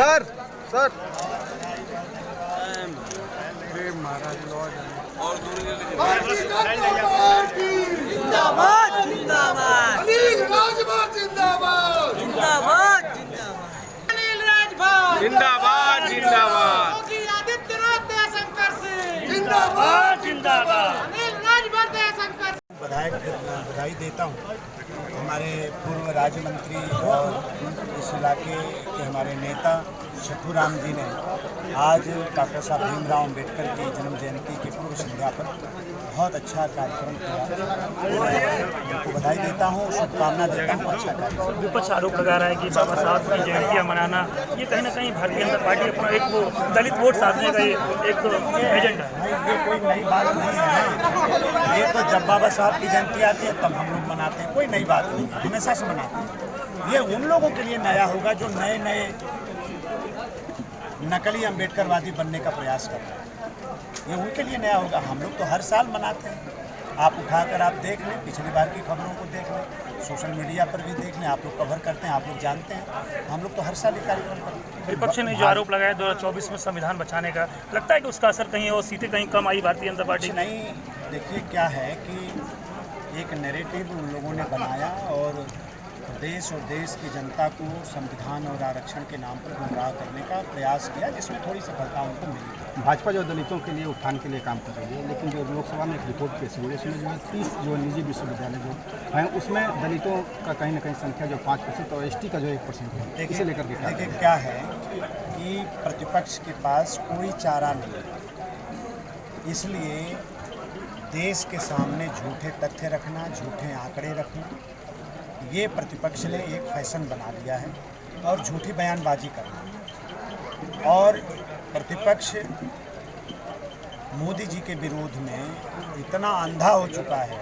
Sir sir जिंदाबाद जिंदाबाद अनिल राजभर जिंदाबाद जिंदाबाद जिंदाबाद अनिल राजभर जिंदाबाद जिंदाबाद योगी आदित्यनाथ दयाशंकर सिंह जिंदाबाद जिंदाबाद अनिल राजभर दयाशंकर बधाई देता हूँ हमारे पूर्व राज्य मंत्री और इस इलाके के हमारे नेता छठूराम जी ने आज डॉक्टर साहब भीमराव अम्बेडकर की जन्म जयंती की पूर्व संध्या पर बहुत अच्छा कार्यक्रम किया। उनको बधाई देता हूँ, शुभकामना देता हूँ। अच्छा कार्यक्रम। विपक्ष आरोप लगा रहा है कि बाबा साहब की जयंतियाँ मनाना ये कहीं ना कहीं भारतीय जनता पार्टी अपना एक वो दलित वोट साधने का एक एजेंडा है। भाई ये कोई नई बात नहीं है। ये तो जब बाबा साहब की जयंती आती है तब हम लोग मनाते हैं, कोई नई बात नहीं है, हमेशा से मनाते हैं। ये उन लोगों के लिए नया होगा जो नए नए नकली अम्बेडकरवादी बनने का प्रयास कर रहे हैं। ये उनके लिए नया होगा। हम लोग तो हर साल मनाते हैं। आप उठाकर आप देख लें, पिछली बार की खबरों को देख लें, सोशल मीडिया पर भी देख लें। आप लोग कवर करते हैं, आप लोग जानते हैं। हम लोग तो हर साल ये कार्यक्रम करते हैं। विपक्ष ने जो आरोप लगाया 2024 में संविधान बचाने का, लगता है कि उसका असर कहीं और सीटें कहीं कम आई भारतीय जनता पार्टी नहीं, देखिए क्या है कि एक नैरेटिव उन लोगों ने बनाया और देश और देश की जनता को संविधान और आरक्षण के नाम पर गुमराह करने का प्रयास किया, जिसमें थोड़ी सफलता उनको मिली। भाजपा जो दलितों के लिए उत्थान के लिए काम कर रही है, लेकिन जो लोकसभा में एक रिपोर्ट पेश हुई है उसमें जो है 30 जो निजी विश्वविद्यालय जो हैं उसमें दलितों का कहीं ना कहीं संख्या जो 5% और एसटी का जो 1% है, इसे लेकर के देखिए क्या है कि प्रतिपक्ष के पास कोई चारा नहीं है, इसलिए देश के सामने झूठे तथ्य रखना, झूठे आंकड़े रखना, ये प्रतिपक्ष ने एक फैशन बना लिया है और झूठी बयानबाजी करना। और प्रतिपक्ष मोदी जी के विरोध में इतना अंधा हो चुका है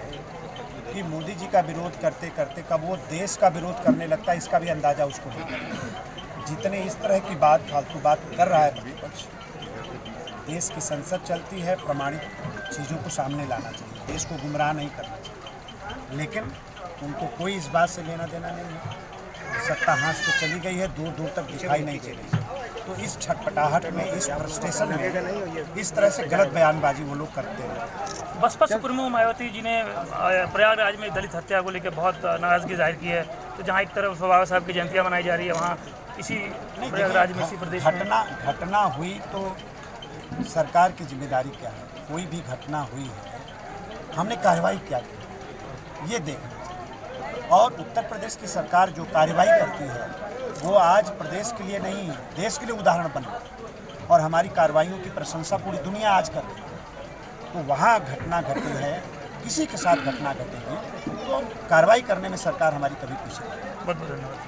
कि मोदी जी का विरोध करते करते कब वो देश का विरोध करने लगता है, इसका भी अंदाज़ा उसको नहीं। जितने इस तरह की बात, फालतू बात कर रहा है प्रतिपक्ष, देश की संसद चलती है, प्रमाणित चीज़ों को सामने लाना चाहिए, देश को गुमराह नहीं करना चाहिए। लेकिन उनको कोई इस बात से लेना देना नहीं है। सत्ता हाथ से चली गई है, दूर दूर तक दिखाई नहीं दे रही है। तो इस छटपटाहट में, इस फ्रस्ट्रेशन में, इस तरह से गलत बयानबाजी वो लोग करते हैं। बसपा सुप्रीमो मायावती जी ने प्रयागराज में दलित हत्या को लेकर बहुत नाराजगी जाहिर की है। तो जहाँ एक तरफ बाबा साहब की जयंतियाँ मनाई जा रही है, वहाँ इसी प्रयागराज में, इसी प्रदेश में घटना हुई तो सरकार की जिम्मेदारी क्या है? कोई भी घटना हुई है, हमने कार्रवाई क्या की, ये देखना। और उत्तर प्रदेश की सरकार जो कार्रवाई करती है वो आज प्रदेश के लिए नहीं, देश के लिए उदाहरण बना और हमारी कार्रवाइयों की प्रशंसा पूरी दुनिया आज कर रही है। तो वहाँ घटना घटी है, किसी के साथ घटना घटेगी तो कार्रवाई करने में सरकार हमारी कभी पीछे नहीं। बहुत बहुत धन्यवाद।